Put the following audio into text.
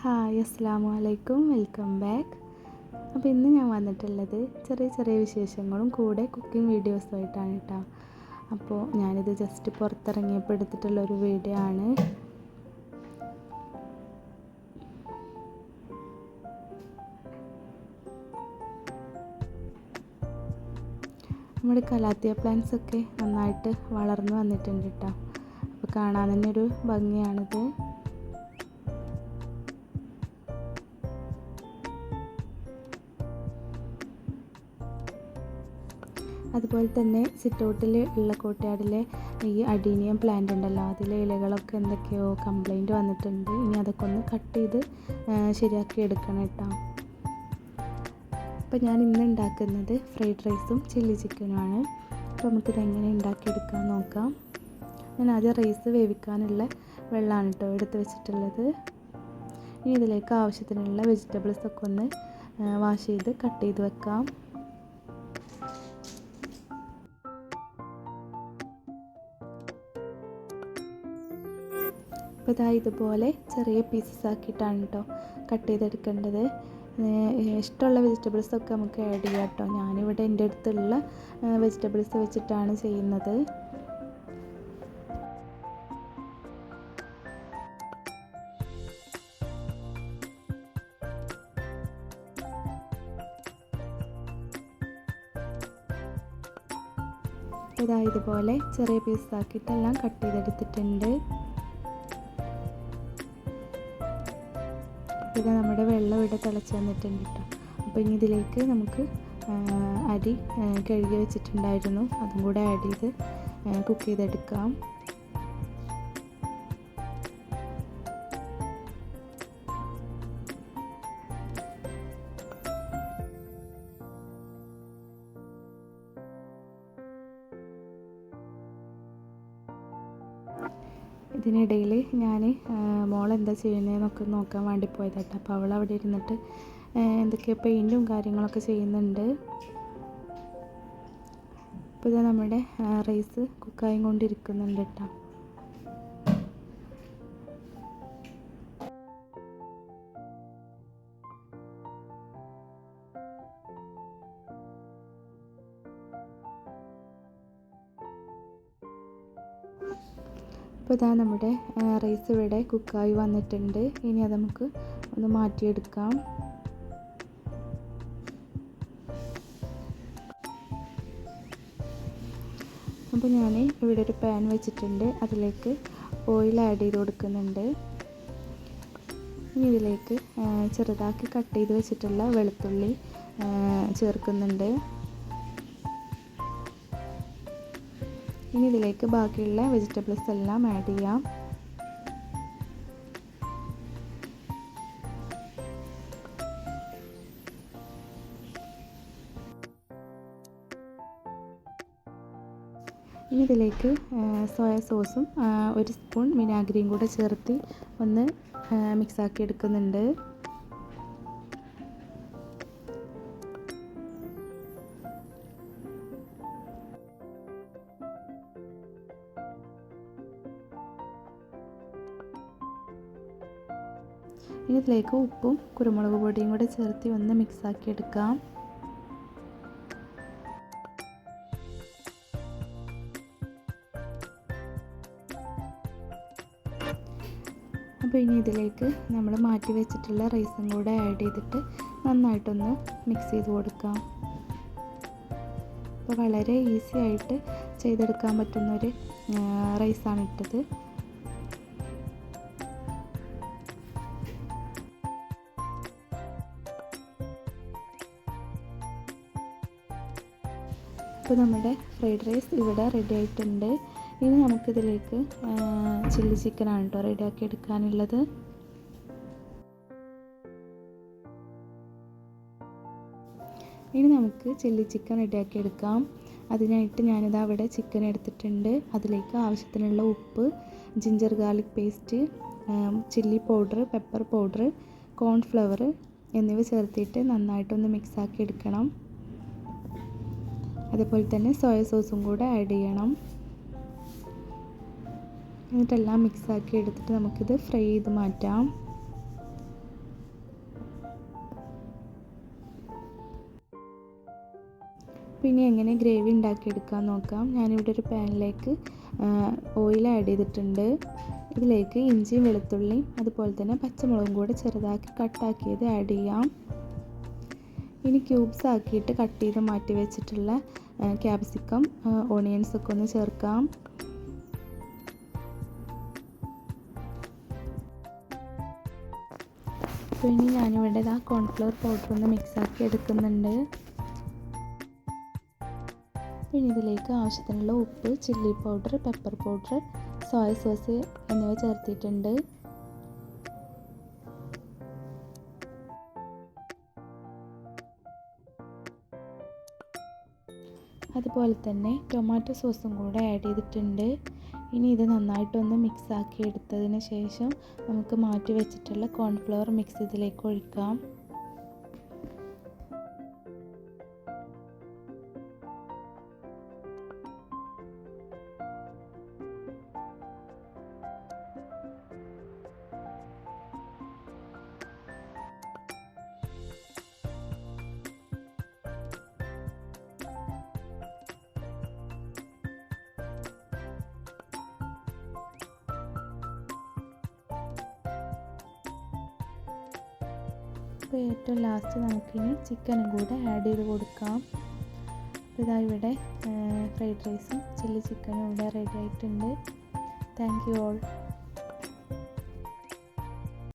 Hi അസ്സലാമു അലൈക്കും, welcome back. അപ്പോൾ ഇന്ന് ഞാൻ വന്നിട്ടുള്ളത് ചെറിയ ചെറിയ വിശേഷങ്ങളും കൂടെ കുക്കിംഗ് വീഡിയോസുമായിട്ടാണ് കേട്ടോ. അപ്പോൾ ഞാനിത് ജസ്റ്റ് പുറത്തിറങ്ങിയപ്പോൾ എടുത്തിട്ടുള്ളൊരു വീഡിയോ ആണ്. നമ്മുടെ കലാത്തിയ പ്ലാന്റ്സ് ഒക്കെ നന്നായിട്ട് വളർന്നു വന്നിട്ടുണ്ട് കേട്ടോ. അപ്പോൾ കാണാൻ തന്നെ ഒരു ഭംഗിയാണിത്. അതുപോലെ തന്നെ സിറ്റൗട്ടിൽ ഉള്ള കോട്ടയാടിലെ ഈ അഡീനിയം പ്ലാന്റ് ഉണ്ടല്ലോ, അതിലെ ഇലകളൊക്കെ എന്തൊക്കെയോ കംപ്ലൈൻറ്റ് വന്നിട്ടുണ്ട്. ഇനി അതൊക്കെ ഒന്ന് കട്ട് ചെയ്ത് ശരിയാക്കി എടുക്കണം കേട്ടോ. അപ്പോൾ ഞാൻ ഇന്ന് ഉണ്ടാക്കുന്നത് ഫ്രൈഡ് റൈസും ചില്ലി ചിക്കനുമാണ്. അപ്പോൾ നമുക്കിത് എങ്ങനെ ഉണ്ടാക്കിയെടുക്കാൻ നോക്കാം. ഞാൻ ആദ്യം റൈസ് വേവിക്കാനുള്ള വെള്ളമാണ് കേട്ടോ എടുത്ത് വെച്ചിട്ടുള്ളത്. ഇനി ഇതിലേക്ക് ആവശ്യത്തിനുള്ള വെജിറ്റബിൾസൊക്കെ ഒന്ന് വാഷ് ചെയ്ത് കട്ട് ചെയ്ത് വെക്കാം. അപ്പോൾ ഇതാ ഇതുപോലെ ചെറിയ പീസസ് ആക്കിയിട്ടാണ് കേട്ടോ കട്ട് ചെയ്തെടുക്കേണ്ടത്. ഇഷ്ടമുള്ള വെജിറ്റബിൾസൊക്കെ നമുക്ക് ആഡ് ചെയ്യാം കേട്ടോ. ഞാനിവിടെ എൻ്റെ അടുത്തുള്ള വെജിറ്റബിൾസ് വെച്ചിട്ടാണ് ചെയ്യുന്നത്. ഇതാ ഇതുപോലെ ചെറിയ പീസസ് ആക്കിയിട്ടെല്ലാം കട്ട് ചെയ്തെടുത്തിട്ടുണ്ട്. ഇത് നമ്മുടെ വെള്ളം ഇവിടെ തിളച്ച് വന്നിട്ടുണ്ട് കേട്ടോ. അപ്പോൾ ഇനി ഇതിലേക്ക് നമുക്ക് അരി കഴുകി വെച്ചിട്ടുണ്ടായിരുന്നു, അതും കൂടെ ആഡ് ചെയ്ത് കുക്ക് ചെയ്തെടുക്കാം. ഇതിനിടയിൽ ഞാൻ മോളെന്താ ചെയ്യുന്നതെന്നൊക്കെ നോക്കാൻ വേണ്ടി പോയതാട്ടോ. അപ്പോൾ അവൾ അവിടെ ഇരുന്നിട്ട് എന്തൊക്കെയോ പെയിൻറ്റും കാര്യങ്ങളൊക്കെ ചെയ്യുന്നുണ്ട്. അപ്പോൾ ഇത് നമ്മുടെ റൈസ് കുക്കായും കൊണ്ടിരിക്കുന്നുണ്ട് കേട്ടോ. അപ്പോൾ ഇതാ നമ്മുടെ റൈസ് ഇവിടെ കുക്കായി വന്നിട്ടുണ്ട്. ഇനി അത് നമുക്ക് ഒന്ന് മാറ്റിയെടുക്കാം. അപ്പോൾ ഞാൻ ഇവിടെ ഒരു പാൻ വെച്ചിട്ടുണ്ട്, അതിലേക്ക് ഓയിൽ ആഡ് ചെയ്ത് കൊടുക്കുന്നുണ്ട്. ഇനി ഇതിലേക്ക് ചെറുതാക്കി കട്ട് ചെയ്ത് വെച്ചിട്ടുള്ള വെളുത്തുള്ളി ചേർക്കുന്നുണ്ട്. ഇനി ഇതിലേക്ക് ബാക്കിയുള്ള വെജിറ്റബിൾസ് എല്ലാം ആഡ് ചെയ്യാം. ഇനി ഇതിലേക്ക് സോയ സോസും ഒരു സ്പൂൺ വിനാഗിരിയും കൂടെ ചേർത്ത് ഒന്ന് മിക്സാക്കി എടുക്കുന്നുണ്ട്. ഇനി ഇതിലേക്ക് ഉപ്പും കുരുമുളക് പൊടിയും കൂടെ ചേർത്ത് ഒന്ന് മിക്സാക്കി എടുക്കാം. അപ്പോൾ ഇനി ഇതിലേക്ക് നമ്മൾ മാറ്റി വെച്ചിട്ടുള്ള റൈസും കൂടെ ആഡ് ചെയ്തിട്ട് നന്നായിട്ടൊന്ന് മിക്സ് ചെയ്ത് കൊടുക്കാം. അപ്പോൾ വളരെ ഈസി ആയിട്ട് ചെയ്തെടുക്കാൻ പറ്റുന്നൊരു റൈസാണ് ഇട്ടത്. ഇപ്പോൾ നമ്മുടെ ഫ്രൈഡ് റൈസ് ഇവിടെ റെഡി ആയിട്ടുണ്ട്. ഇനി നമുക്കിതിലേക്ക് ചില്ലി ചിക്കനാണ് കേട്ടോ റെഡിയാക്കി എടുക്കാനുള്ളത്. ഇനി നമുക്ക് ചില്ലി ചിക്കൻ റെഡിയാക്കി എടുക്കാം. അതിനായിട്ട് ഞാനിത് അവിടെ ചിക്കൻ എടുത്തിട്ടുണ്ട്. അതിലേക്ക് ആവശ്യത്തിനുള്ള ഉപ്പ്, ginger garlic paste, chilli powder, pepper powder, cornflour എന്നിവ ചേർത്തിട്ട് നന്നായിട്ടൊന്ന് മിക്സാക്കി എടുക്കണം. അതുപോലെ തന്നെ സോയ സോസും കൂടെ ആഡ് ചെയ്യണം. എന്നിട്ടെല്ലാം മിക്സാക്കി എടുത്തിട്ട് നമുക്കിത് ഫ്രൈ ചെയ്ത് മാറ്റാം. പിന്നെ എങ്ങനെ ഗ്രേവി ഉണ്ടാക്കിയെടുക്കാൻ നോക്കാം. ഞാനിവിടെ ഒരു പാനിലേക്ക് ഓയിൽ ആഡ് ചെയ്തിട്ടുണ്ട്. ഇതിലേക്ക് ഇഞ്ചിയും വെളുത്തുള്ളിയും അതുപോലെ തന്നെ പച്ചമുളകും കൂടെ ചെറുതാക്കി കട്ടാക്കിയത് ആഡ് ചെയ്യാം. ഇനി ക്യൂബ്സ് ആക്കിയിട്ട് കട്ട് ചെയ്ത് മാറ്റി വെച്ചിട്ടുള്ള ക്യാപ്സിക്കം, ഓണിയൻസ് ഒക്കെ ഒന്ന് ചേർക്കാം. പിന്നെ ഞാനിവിടെ കോൺഫ്ലവർ പൗഡർ ഒന്ന് മിക്സാക്കി എടുക്കുന്നുണ്ട്. പിന്നെ ഇതിലേക്ക് ആവശ്യത്തിനുള്ള ഉപ്പ്, chilli powder, pepper powder, soya sauce എന്നിവ ചേർത്തിട്ടുണ്ട്. അതുപോലെ തന്നെ ടൊമാറ്റോ സോസും കൂടെ ആഡ് ചെയ്തിട്ടുണ്ട്. ഇനി ഇത് നന്നായിട്ടൊന്ന് മിക്സ് ആക്കി എടുത്തതിന് ശേഷം നമുക്ക് മാറ്റി വെച്ചിട്ടുള്ള കോൺഫ്ലവർ മിക്സ് ഇതിലേക്ക് ഒഴിക്കാം. അപ്പോൾ ഏറ്റവും ലാസ്റ്റ് നമുക്കിനി ചിക്കനും കൂടെ ആഡ് ചെയ്ത് കൊടുക്കാം. അപ്പോൾ ഇതാ ഇവിടെ ഫ്രൈഡ് റൈസും ചില്ലി ചിക്കനും ഇവിടെ റെഡി ആയിട്ടുണ്ട്. Thank you all.